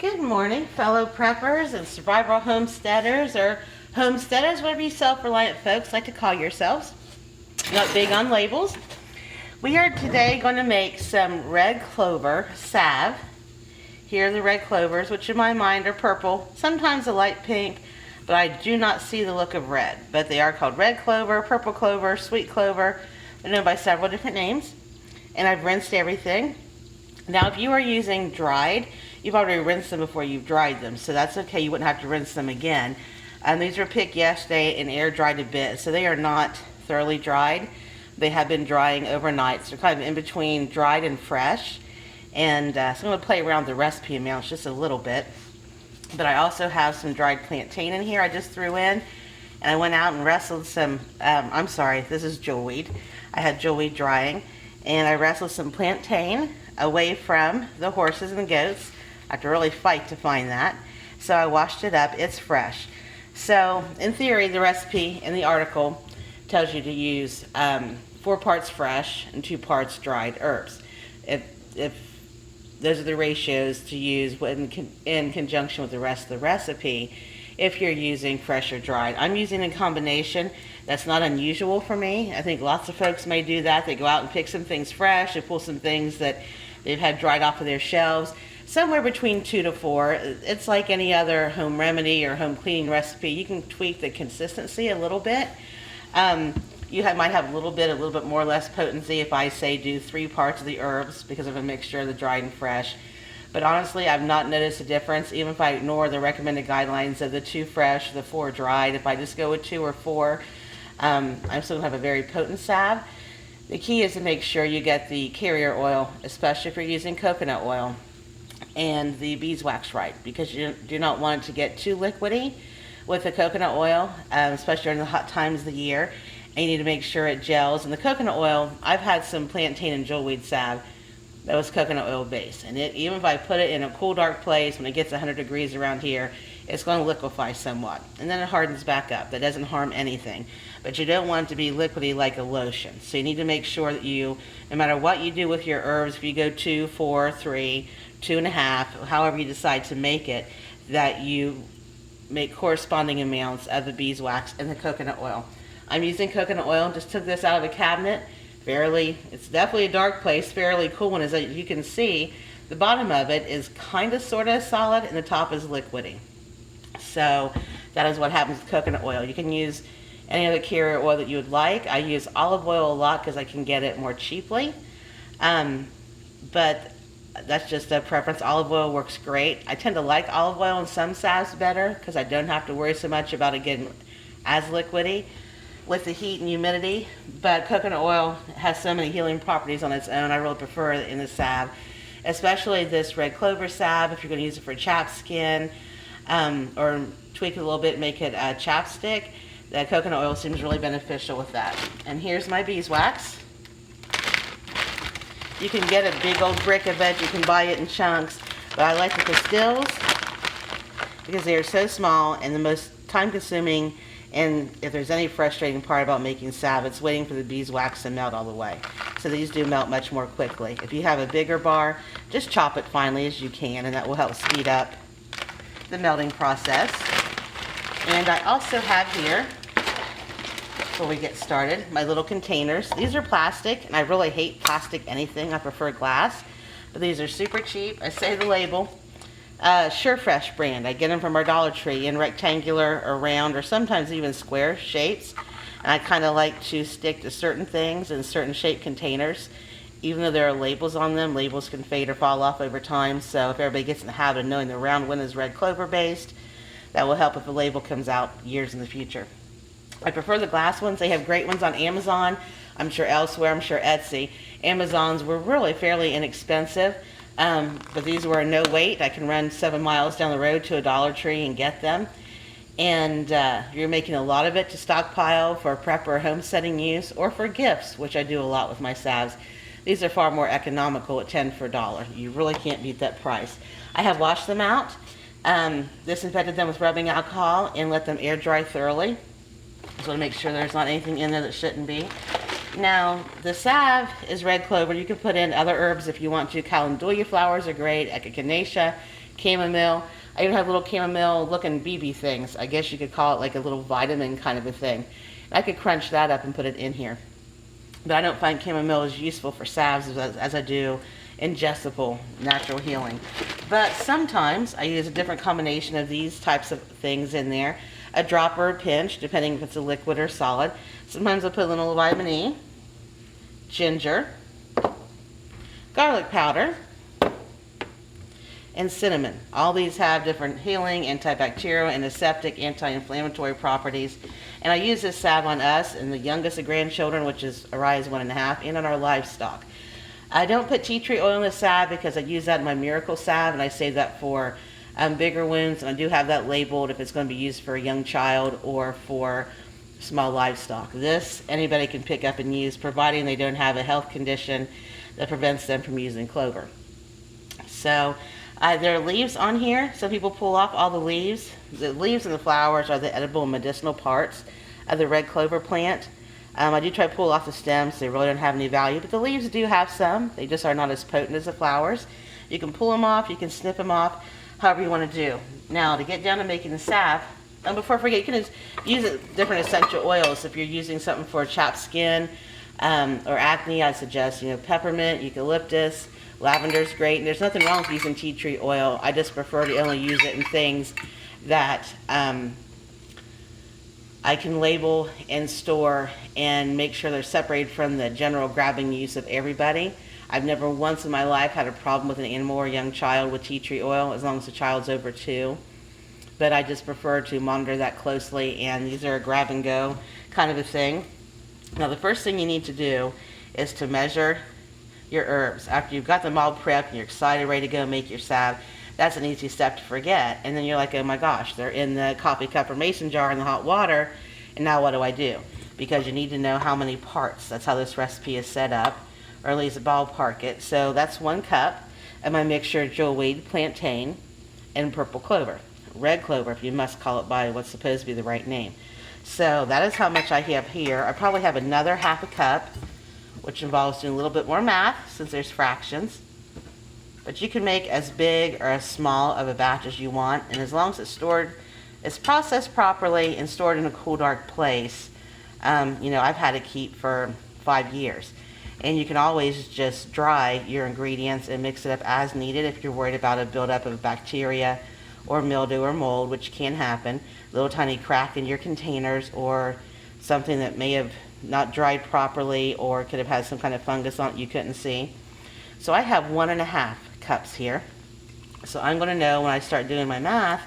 Good morning, fellow preppers and survival homesteaders, or homesteaders, whatever you self-reliant folks like to call yourselves. Not big on labels. We are today going to make some red clover salve. Here are the red clovers, which in my mind are purple, sometimes a light pink, but I do not see the look of red. But they are called red clover, purple clover, sweet clover. They're known by several different names. And I've rinsed everything. Now, if you are using dried, you've already rinsed them before you've dried them, so that's okay. You wouldn't have to rinse them again. These were picked yesterday and air dried a bit, so they are not thoroughly dried. They have been drying overnight, so they're kind of in between dried and fresh. And so I'm going to play around with the recipe amounts just a little bit. But I also have some dried plantain in here I just threw in. And I went out and wrestled some, I'm sorry, this is jewelweed. I had jewelweed drying. And I wrestled some plantain away from the horses and the goats. I have to really fight to find that. So I washed it up. It's fresh. So in theory, the recipe in the article tells you to use 4 parts fresh and 2 parts dried herbs. If those are the ratios to use in conjunction with the rest of the recipe, if you're using fresh or dried. I'm using a combination. That's not unusual for me. I think lots of folks may do that. They go out and pick some things fresh, they pull some things that they've had dried off of their shelves. Somewhere between 2 to 4. It's like any other home remedy or home cleaning recipe. You can tweak the consistency a little bit. Might have a little bit more or less potency if I say do 3 parts of the herbs because of a mixture of the dried and fresh. But honestly, I've not noticed a difference, even if I ignore the recommended guidelines of the 2 fresh, the 4 dried. If I just go with 2 or 4, I'm still going to have a very potent salve. The key is to make sure you get the carrier oil, especially if you're using coconut oil, and the beeswax right, because you do not want it to get too liquidy with the coconut oil, especially during the hot times of the year. And you need to make sure it gels. And the coconut oil, I've had some plantain and jewelweed salve that was coconut oil based, and even if I put it in a cool, dark place when it gets 100 degrees around here, it's going to liquefy somewhat, and then it hardens back up. That doesn't harm anything, but you don't want it to be liquidy like a lotion. So you need to make sure that you, no matter what you do with your herbs, if you go 2, 4, 3, 2.5, however you decide to make it, that you make corresponding amounts of the beeswax and the coconut oil. I'm using coconut oil. Just took this out of a cabinet. It's definitely a dark place, fairly cool, and as you can see, the bottom of it is kind of sort of solid and the top is liquidy. So that is what happens with coconut oil. You can use any other carrier oil that you would like. I use olive oil a lot because I can get it more cheaply, but that's just a preference. Olive oil works great. I tend to like olive oil in some salves better because I don't have to worry so much about it getting as liquidy with the heat and humidity, but coconut oil has so many healing properties on its own. I really prefer it in the salve, especially this red clover salve if you're going to use it for chapped skin, or tweak it a little bit, make it a chapstick. The coconut oil seems really beneficial with that. And here's my beeswax. You can get a big old brick of it, you can buy it in chunks, but I like the pastilles because they are so small and the most time consuming. And if there's any frustrating part about making salve, it's waiting for the beeswax to melt all the way. So these do melt much more quickly. If you have a bigger bar, just chop it finely as you can, and that will help speed up the melting process. And I also have here, before we get started, my little containers. These are plastic, and I really hate plastic anything. I prefer glass, but these are super cheap. I say the label. SureFresh brand. I get them from our Dollar Tree in rectangular or round or sometimes even square shapes. And I kind of like to stick to certain things in certain shaped containers. Even though there are labels on them, labels can fade or fall off over time. So if everybody gets in the habit of knowing the round one is red clover based, that will help if the label comes out years in the future. I prefer the glass ones. They have great ones on Amazon. I'm sure elsewhere, I'm sure Etsy. Amazon's were really fairly inexpensive. But these were no wait. I can run 7 miles down the road to a Dollar Tree and get them. And you're making a lot of it to stockpile for prep or homesteading use or for gifts, which I do a lot with my salves. These are far more economical at 10 for $1. You really can't beat that price. I have washed them out, disinfected them with rubbing alcohol, and let them air dry thoroughly. Just want to make sure there's not anything in there that shouldn't be. Now, the salve is red clover. You can put in other herbs if you want to. Calendula flowers are great, echinacea, chamomile. I even have little chamomile looking BB things. I guess you could call it like a little vitamin kind of a thing. I could crunch that up and put it in here. But I don't find chamomile as useful for salves as I do ingestible natural healing. But sometimes I use a different combination of these types of things in there. A drop or a pinch, depending if it's a liquid or solid. Sometimes I'll put a little vitamin E, ginger, garlic powder, and cinnamon. All these have different healing, antibacterial, antiseptic, anti-inflammatory properties. And I use this salve on us and the youngest of grandchildren, which is Ari's 1.5, and on our livestock. I don't put tea tree oil in the salve because I use that in my miracle salve, and I save that for bigger wounds. And I do have that labeled if it's going to be used for a young child or for small livestock. This, anybody can pick up and use, providing they don't have a health condition that prevents them from using clover. So there are leaves on here. Some people pull off all the leaves. The leaves and the flowers are the edible and medicinal parts of the red clover plant. I do try to pull off the stems. They really don't have any value, but the leaves do have some. They just are not as potent as the flowers. You can pull them off, you can snip them off, however you want to do. Now, to get down to making the salve, and before I forget, you can use different essential oils. If you're using something for chapped skin or acne, I suggest peppermint, eucalyptus, lavender's great, and there's nothing wrong with using tea tree oil. I just prefer to only use it in things that I can label and store and make sure they're separated from the general grabbing use of everybody. I've never once in my life had a problem with an animal or young child with tea tree oil, as long as the child's over 2. But I just prefer to monitor that closely, and these are a grab and go kind of a thing. Now, the first thing you need to do is to measure your herbs. After you've got them all prepped and you're excited, ready to go make your salve, that's an easy step to forget. And then you're like, oh my gosh, they're in the coffee cup or mason jar in the hot water, and now what do I do? Because you need to know how many parts. That's how this recipe is set up, or at least ballpark it. So that's 1 cup of my mixture of jewelweed, plantain, and purple clover. Red clover, if you must call it by what's supposed to be the right name. So that is how much I have here. I probably have another half a cup, which involves doing a little bit more math since there's fractions. But you can make as big or as small of a batch as you want, and as long as it's processed properly and stored in a cool, dark place, I've had it keep for 5 years. And you can always just dry your ingredients and mix it up as needed if you're worried about a buildup of bacteria or mildew or mold, which can happen. A little tiny crack in your containers, or something that may have not dried properly or could have had some kind of fungus on it you couldn't see. So I have 1.5 cups here. So I'm going to know when I start doing my math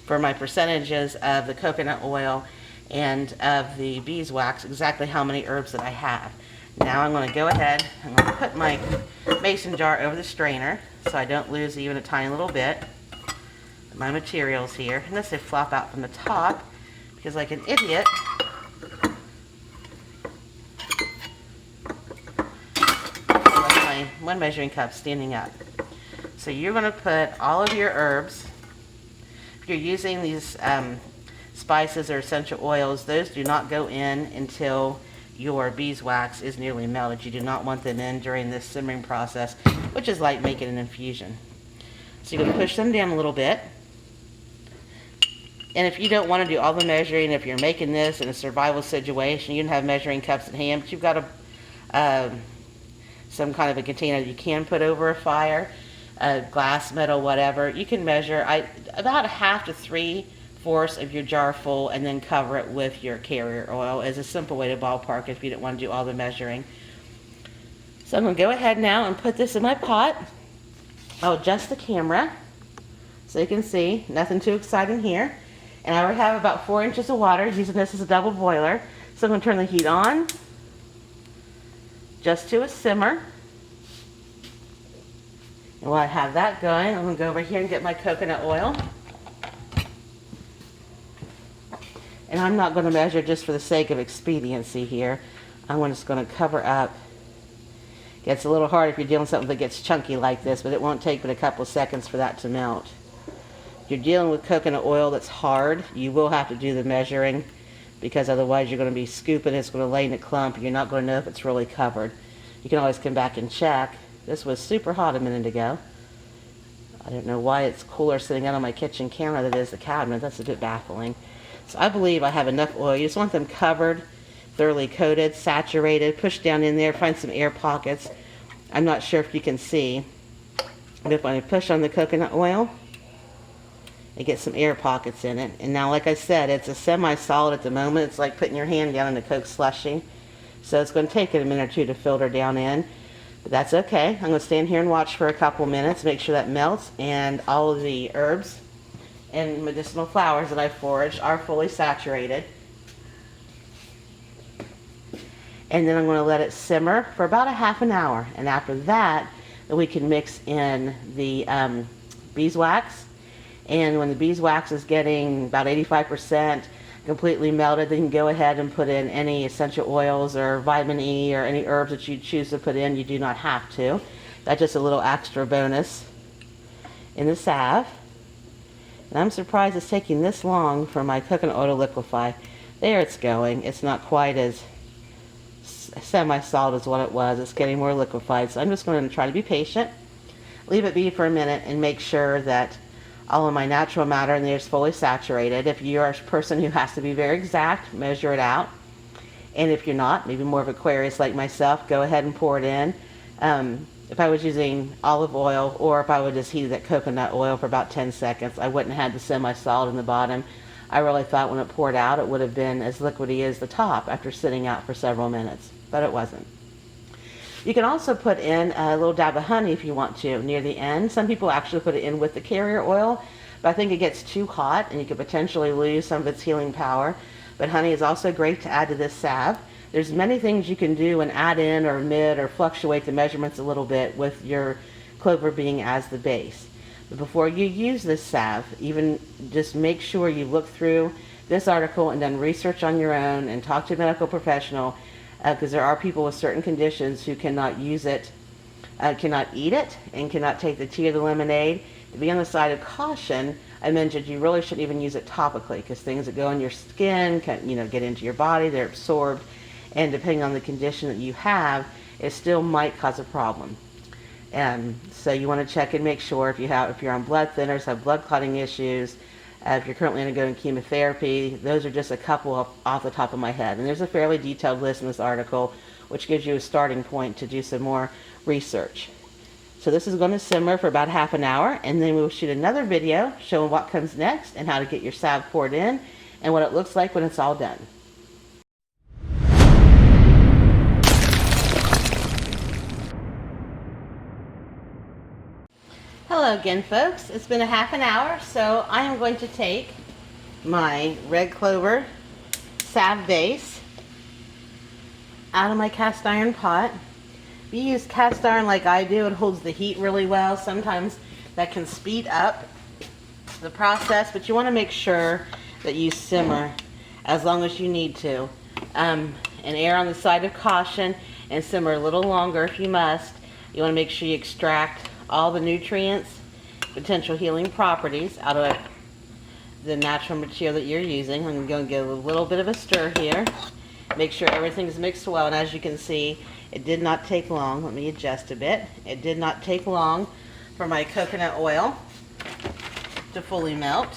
for my percentages of the coconut oil and of the beeswax exactly how many herbs that I have. Now I'm going to go ahead, I'm going to put my mason jar over the strainer so I don't lose even a tiny little bit. My materials here, unless they flop out from the top, because like an idiot, I left my 1 measuring cup standing up. So you're going to put all of your herbs. If you're using these spices or essential oils, those do not go in until your beeswax is nearly melted. You do not want them in during this simmering process, which is like making an infusion. So you're going to push them down a little bit. And if you don't want to do all the measuring, if you're making this in a survival situation, you don't have measuring cups at hand, but you've got some kind of a container you can put over a fire, glass, metal, whatever, you can measure about 1/2 to 3/4 of your jar full, and then cover it with your carrier oil as a simple way to ballpark if you don't want to do all the measuring. So I'm going to go ahead now and put this in my pot. I'll adjust the camera so you can see, nothing too exciting here. And I already have about 4 inches of water, using this as a double boiler. So I'm going to turn the heat on, just to a simmer. And while I have that going, I'm going to go over here and get my coconut oil. And I'm not going to measure just for the sake of expediency here. I'm just going to cover up. Gets a little hard if you're dealing with something that gets chunky like this, but it won't take but a couple of seconds for that to melt. If you're dealing with coconut oil that's hard, you will have to do the measuring, because otherwise you're going to be scooping, it's going to lay in a clump, and you're not going to know if it's really covered. You can always come back and check. This was super hot a minute ago. I don't know why it's cooler sitting out on my kitchen counter than it is the cabinet. That's a bit baffling. So I believe I have enough oil. You just want them covered, thoroughly coated, saturated. Push down in there, find some air pockets. I'm not sure if you can see, but if I push on the coconut oil, it gets some air pockets in it. And now, like I said, it's a semi-solid at the moment. It's like putting your hand down in a Coke slushie. So it's going to take it a minute or two to filter down in. But that's okay. I'm going to stand here and watch for a couple minutes, make sure that melts, and all of the herbs and medicinal flowers that I foraged are fully saturated. And then I'm going to let it simmer for about a half an hour. And after that, we can mix in the beeswax. And when the beeswax is getting about 85% completely melted, then you can go ahead and put in any essential oils or vitamin E or any herbs that you choose to put in. You do not have to. That's just a little extra bonus in the salve. And I'm surprised it's taking this long for my coconut oil to liquefy. There it's going. It's not quite as semi-solid as what it was. It's getting more liquefied. So I'm just going to try to be patient, leave it be for a minute, and make sure that all of my natural matter in there is fully saturated. If you're a person who has to be very exact, measure it out. And if you're not, maybe more of Aquarius like myself, go ahead and pour it in. If I was using olive oil, or if I would just heat that coconut oil for about 10 seconds, I wouldn't have had the semi-solid in the bottom. I really thought when it poured out, it would have been as liquidy as the top after sitting out for several minutes, but it wasn't. You can also put in a little dab of honey if you want to near the end. Some people actually put it in with the carrier oil, but I think it gets too hot and you could potentially lose some of its healing power. But honey is also great to add to this salve. There's many things you can do and add in or omit or fluctuate the measurements a little bit with your clover being as the base. But before you use this salve, even just make sure you look through this article and done research on your own and talk to a medical professional, because there are people with certain conditions who cannot use it, cannot eat it, and cannot take the tea or the lemonade. To be on the side of caution, I mentioned you really shouldn't even use it topically, because things that go in your skin can, get into your body, they're absorbed, and depending on the condition that you have, it still might cause a problem. So you want to check and make sure if you're on blood thinners, have blood clotting issues, if you're currently undergoing chemotherapy. Those are just a couple off the top of my head. And there's a fairly detailed list in this article, which gives you a starting point to do some more research. So this is going to simmer for about half an hour, and then we'll shoot another video showing what comes next and how to get your salve poured in and what it looks like when it's all done. Hello again, folks. It's been a half an hour, so I am going to take my red clover salve base out of my cast iron pot. If you use cast iron like I do, it holds the heat really well. Sometimes that can speed up the process, but you want to make sure that you simmer as long as you need to. And err on the side of caution and simmer a little longer if you must. You want to make sure you extract all the nutrients, potential healing properties out of the natural material that you're using. I'm going to give a little bit of a stir here. Make sure everything's mixed well, and as you can see, it did not take long. Let me adjust a bit. It did not take long for my coconut oil to fully melt.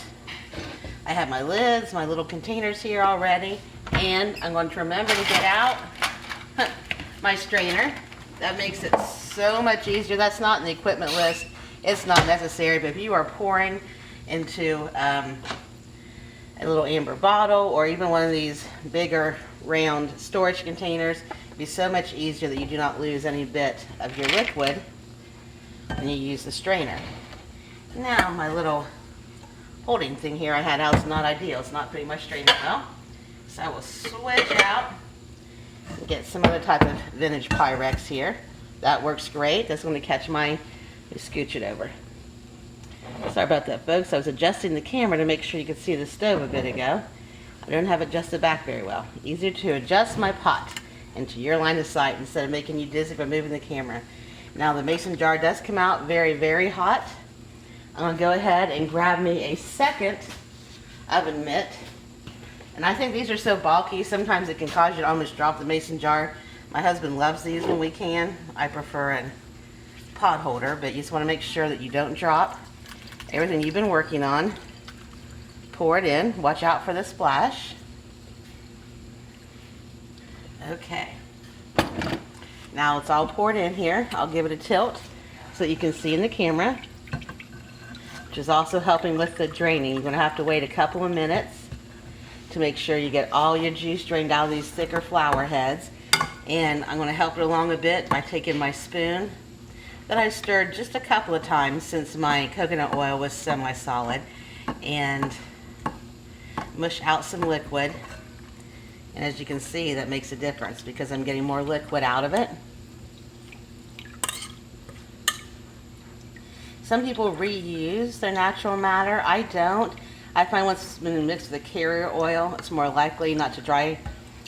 I have my lids, my little containers here already, and I'm going to remember to get out my strainer. That makes it so much easier. That's not in the equipment list. It's not necessary, but if you are pouring into a little amber bottle or even one of these bigger round storage containers, it'd be so much easier that you do not lose any bit of your liquid when you use the strainer. Now my little holding thing here I had out is not ideal. It's not putting my strainer well. So I will switch out and get some other type of vintage Pyrex here. That works great. That's going to catch my, let me scooch it over. Sorry about that, folks. I was adjusting the camera to make sure you could see the stove a bit ago. I don't have it adjusted back very well. Easier to adjust my pot into your line of sight instead of making you dizzy by moving the camera. Now the mason jar does come out very, very hot. I'm going to go ahead and grab me a second oven mitt. And I think these are so bulky, sometimes it can cause you to almost drop the mason jar. My husband loves these when we can. I prefer a pot holder, but you just want to make sure that you don't drop everything you've been working on. Pour it in. Watch out for the splash. Okay. Now it's all poured in here. I'll give it a tilt so that you can see in the camera, which is also helping with the draining. You're going to have to wait a couple of minutes to make sure you get all your juice drained out of these thicker flower heads. And I'm going to help it along a bit by taking my spoon that I stirred just a couple of times since my coconut oil was semi-solid, and mush out some liquid. And as you can see, that makes a difference because I'm getting more liquid out of it. Some people reuse their natural matter. I don't. I find once it's been mixed with a carrier oil, it's more likely not to dry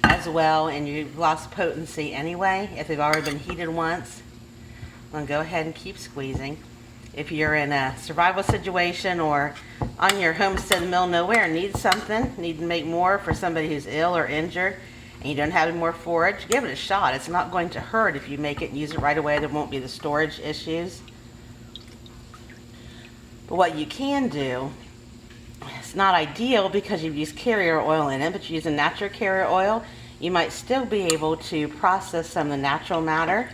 as well, and you've lost potency anyway if they've already been heated once. I'm going to go ahead and keep squeezing. If you're in a survival situation or on your homestead in the middle of nowhere, need something, need to make more for somebody who's ill or injured, and you don't have any more forage, give it a shot. It's not going to hurt if you make it and use it right away. There won't be the storage issues. But what you can do, it's not ideal because you've used carrier oil in it, but you use a natural carrier oil, you might still be able to process some of the natural matter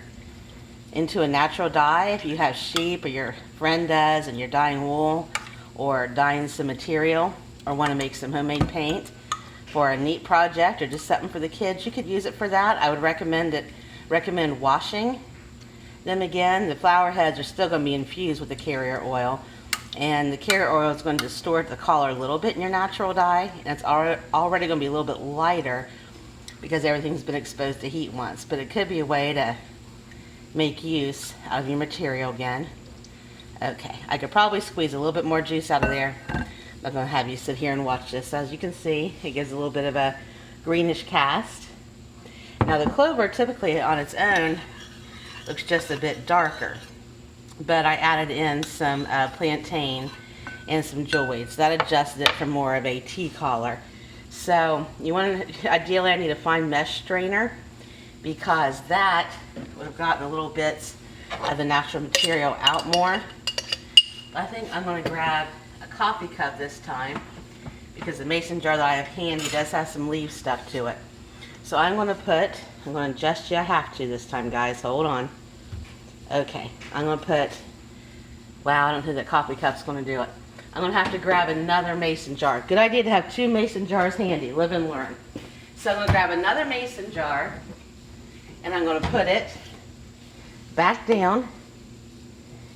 into a natural dye. If you have sheep or your friend does and you're dyeing wool or dyeing some material or want to make some homemade paint for a neat project or just something for the kids, you could use it for that. I would recommend washing them again. The flower heads are still going to be infused with the carrier oil, and the carrier oil is going to distort the color a little bit in your natural dye, and it's already going to be a little bit lighter because everything's been exposed to heat once. But it could be a way to make use out of your material again. Okay, I could probably squeeze a little bit more juice out of there. I'm not going to have you sit here and watch this. As you can see, it gives a little bit of a greenish cast. Now the clover typically on its own looks just a bit darker, but I added in some plantain and some jewelweed, so that adjusted it for more of a tea color. So you want to, ideally I need a fine mesh strainer because that would have gotten a little bits of the natural material out more. I think I'm going to grab a coffee cup this time because the mason jar that I have handy does have some leaf stuff to it. So I'm going to adjust you. I have to this time, guys. Hold on. Okay, I'm going to put, wow, I don't think that coffee cup's going to do it. I'm going to have to grab another mason jar. Good idea to have 2 mason jars handy. Live and learn. So I'm going to grab another mason jar and I'm going to put it back down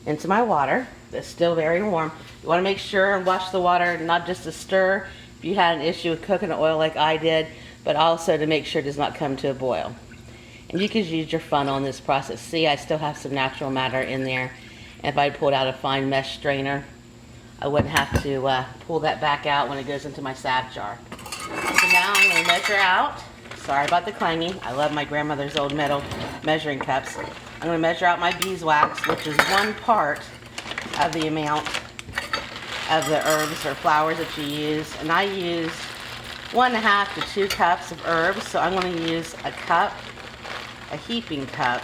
into my water that's still very warm. You want to make sure and wash the water, not just to stir if you had an issue with coconut oil like I did, but also to make sure it does not come to a boil. And you can use your funnel in this process. See, I still have some natural matter in there. And if I pulled out a fine mesh strainer, I wouldn't have to pull that back out when it goes into my salve jar. So now I'm going to measure out. Sorry about the clanging. I love my grandmother's old metal measuring cups. I'm going to measure out my beeswax, which is 1 part of the amount of the herbs or flowers that you use. And I use 1.5 to 2 cups of herbs. So I'm going to use a heaping cup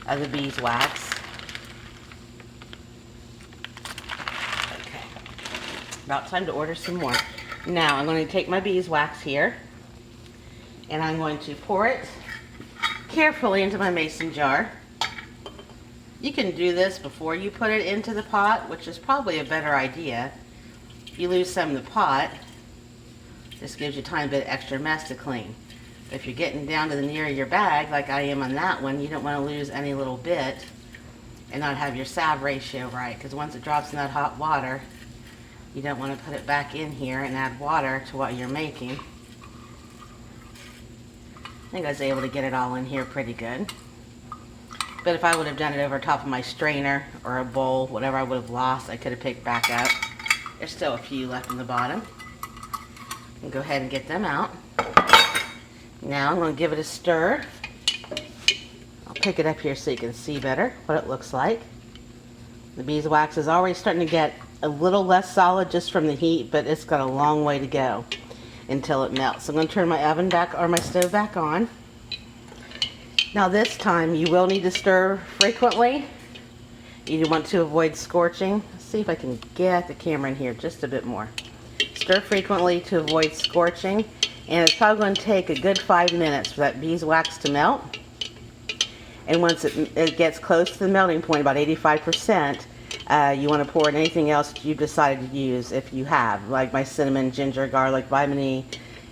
of the beeswax. Okay, about time to order some more. Now I'm going to take my beeswax here and I'm going to pour it carefully into my mason jar. You can do this before you put it into the pot, which is probably a better idea. If you lose some in the pot, this gives you a tiny bit of extra mess to clean. If you're getting down to the near of your bag, like I am on that one, you don't want to lose any little bit and not have your salve ratio right, because once it drops in that hot water, you don't want to put it back in here and add water to what you're making. I think I was able to get it all in here pretty good. But if I would have done it over top of my strainer or a bowl, whatever I would have lost, I could have picked back up. There's still a few left in the bottom. I'll go ahead and get them out. Now I'm going to give it a stir. I'll pick it up here so you can see better what it looks like. The beeswax is already starting to get a little less solid just from the heat, but it's got a long way to go until it melts. So I'm going to turn my oven back or my stove back on. Now this time you will need to stir frequently. You want to avoid scorching, see if I can get the camera in here just a bit more. Stir frequently to avoid scorching, and it's probably going to take a good 5 minutes for that beeswax to melt. And once it gets close to the melting point, about 85%, you want to pour in anything else that you've decided to use if you have, like my cinnamon, ginger, garlic, vitamin E,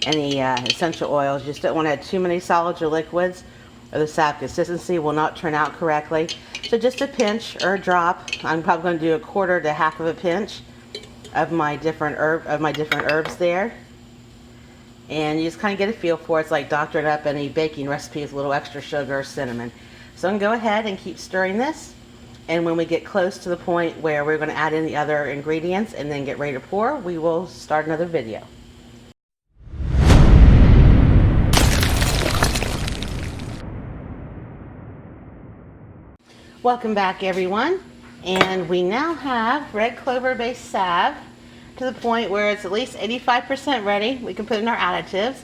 any essential oils. You just don't want to add too many solids or liquids, or the sap consistency will not turn out correctly. So just a pinch or a drop. I'm probably going to do a quarter to half of a pinch of my different herbs there. And you just kind of get a feel for it. It's like doctoring up any baking recipe with a little extra sugar or cinnamon. So I'm going to go ahead and keep stirring this. And when we get close to the point where we're going to add in the other ingredients and then get ready to pour, we will start another video. Welcome back, everyone. And we now have red clover based salve to the point where it's at least 85% ready. We can put in our additives.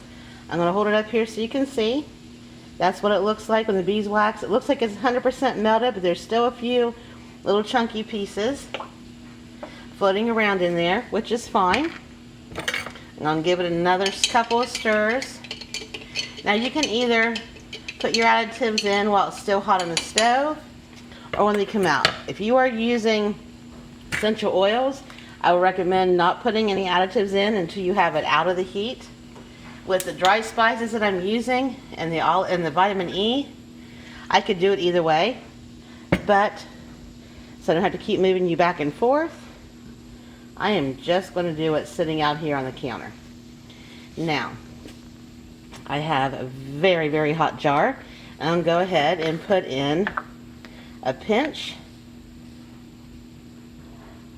I'm going to hold it up here so you can see. That's what it looks like when the beeswax. It looks like it's 100% melted, but there's still a few little chunky pieces floating around in there, which is fine. I'm going to give it another couple of stirs. Now you can either put your additives in while it's still hot on the stove, or when they come out. If you are using essential oils, I would recommend not putting any additives in until you have it out of the heat. With the dry spices that I'm using and the vitamin E, I could do it either way, but so I don't have to keep moving you back and forth. I am just going to do it sitting out here on the counter. Now, I have a very, very hot jar. I'll go ahead and put in a pinch,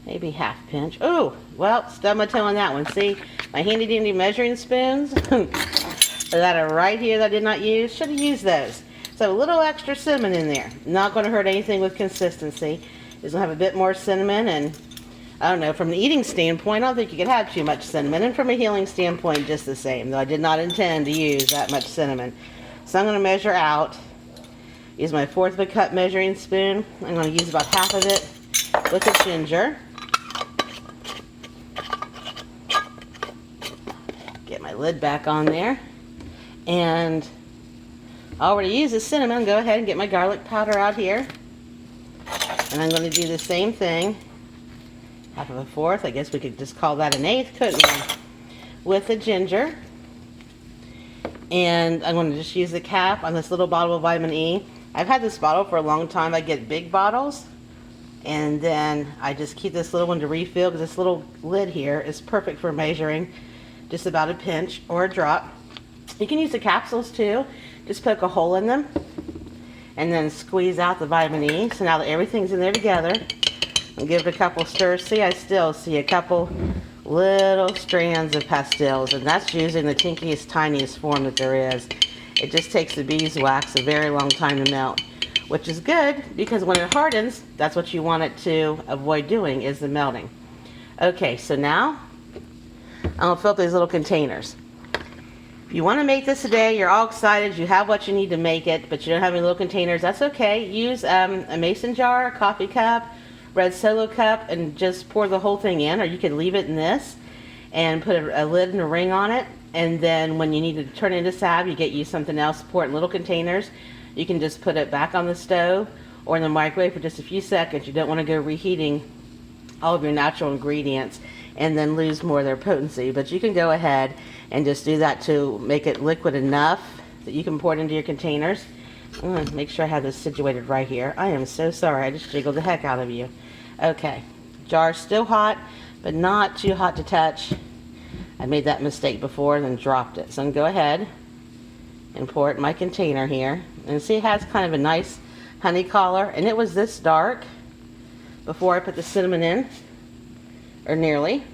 maybe half pinch. Oh, well, stubbed my toe on that one. See, my handy dandy measuring spoons that are right here that I did not use, should have used those. So a little extra cinnamon in there. Not going to hurt anything with consistency. Just going to have a bit more cinnamon, and I don't know, from an eating standpoint, I don't think you could have too much cinnamon, and from a healing standpoint, just the same, though I did not intend to use that much cinnamon. So I'm going to measure out. Use my 1/4 of a cup measuring spoon. I'm going to use about half of it with the ginger. Get my lid back on there. And I already used the cinnamon. Go ahead and get my garlic powder out here. And I'm going to do the same thing. Half of a 1/4. I guess we could just call that an 1/8, couldn't we? With the ginger. And I'm going to just use the cap on this little bottle of vitamin E. I've had this bottle for a long time. I get big bottles, and then I just keep this little one to refill, because this little lid here is perfect for measuring just about a pinch or a drop. You can use the capsules too. Just poke a hole in them and then squeeze out the vitamin E. So now that everything's in there together, I'll give it a couple stirs. See, I still see a couple little strands of pastils, and that's using the tinkiest, tiniest form that there is. It just takes the beeswax a very long time to melt, which is good, because when it hardens, that's what you want it to avoid doing, is the melting. Okay, so now I'm going to fill up these little containers. If you want to make this today, you're all excited, you have what you need to make it, but you don't have any little containers, that's okay. Use a mason jar, a coffee cup, red solo cup, and just pour the whole thing in, or you can leave it in this and put a lid and a ring on it. And then when you need to turn it into salve, you use something else, pour it in little containers. You can just put it back on the stove or in the microwave for just a few seconds. You don't want to go reheating all of your natural ingredients and then lose more of their potency. But you can go ahead and just do that to make it liquid enough that you can pour it into your containers. I'm going to make sure I have this situated right here. I am so sorry, I just jiggled the heck out of you. Okay, jar's still hot, but not too hot to touch. I made that mistake before and then dropped it. So I'm going to go ahead and pour it in my container here. And see, it has kind of a nice honey color, and it was this dark before I put the cinnamon in, or nearly.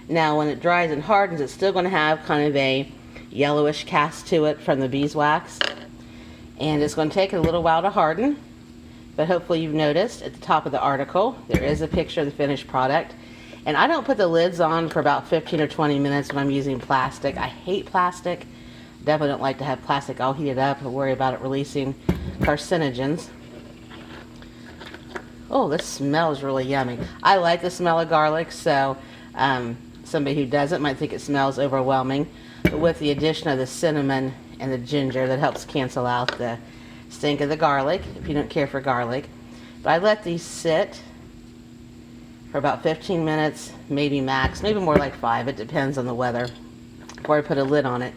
Now when it dries and hardens, it's still going to have kind of a yellowish cast to it from the beeswax, and it's going to take a little while to harden. But hopefully you've noticed at the top of the article there is a picture of the finished product. And I don't put the lids on for about 15 or 20 minutes when I'm using plastic. I hate plastic. Definitely don't like to have plastic all heated up and worry about it releasing carcinogens. Oh, this smells really yummy. I like the smell of garlic, so somebody who doesn't might think it smells overwhelming. But with the addition of the cinnamon and the ginger, that helps cancel out the stink of the garlic, if you don't care for garlic. But I let these sit for about 15 minutes, maybe max, maybe more like 5. It depends on the weather, before I put a lid on it.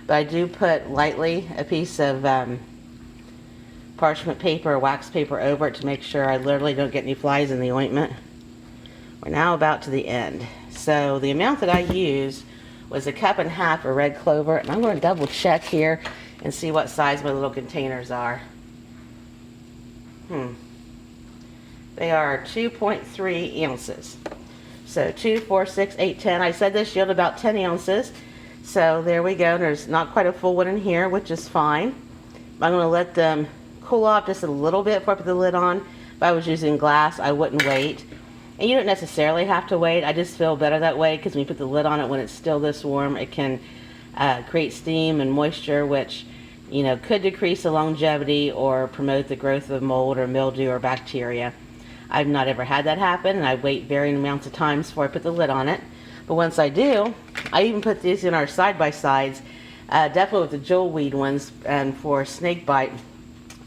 But I do put lightly a piece of parchment paper or wax paper over it to make sure I literally don't get any flies in the ointment. We're now about to the end. So the amount that I used was 1.5 cups of red clover, and I'm going to double check here and see what size my little containers are. They are 2.3 ounces. So 2, 4, 6, 8, 10. I said this yield about 10 ounces. So there we go. There's not quite a full one in here, which is fine. I'm going to let them cool off just a little bit before I put the lid on. If I was using glass, I wouldn't wait. And you don't necessarily have to wait. I just feel better that way, because when you put the lid on it when it's still this warm, it can create steam and moisture, which could decrease the longevity or promote the growth of mold or mildew or bacteria. I've not ever had that happen, and I wait varying amounts of times before I put the lid on it. But once I do, I even put these in our side-by-sides, definitely with the jewelweed ones and for snake bite.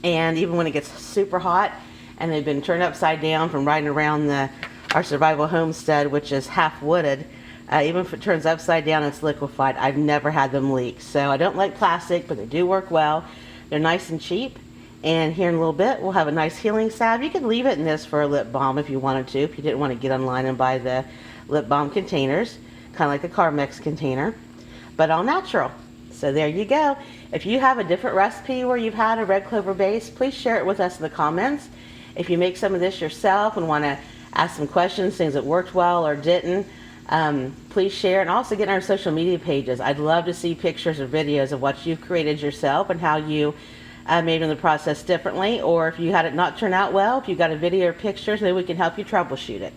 And even when it gets super hot and they've been turned upside down from riding around our survival homestead, which is half wooded, even if it turns upside down and it's liquefied, I've never had them leak. So I don't like plastic, but they do work well. They're nice and cheap. And here in a little bit, we'll have a nice healing salve. You could leave it in this for a lip balm if you wanted to, if you didn't want to get online and buy the lip balm containers, kind of like the Carmex container, but all natural. So there you go. If you have a different recipe where you've had a red clover base, please share it with us in the comments. If you make some of this yourself and want to ask some questions, things that worked well or didn't, please share, and also get on our social media pages. I'd love to see pictures or videos of what you've created yourself and how you made in the process differently, or if you had it not turn out well, if you got a video or pictures, maybe we can help you troubleshoot it.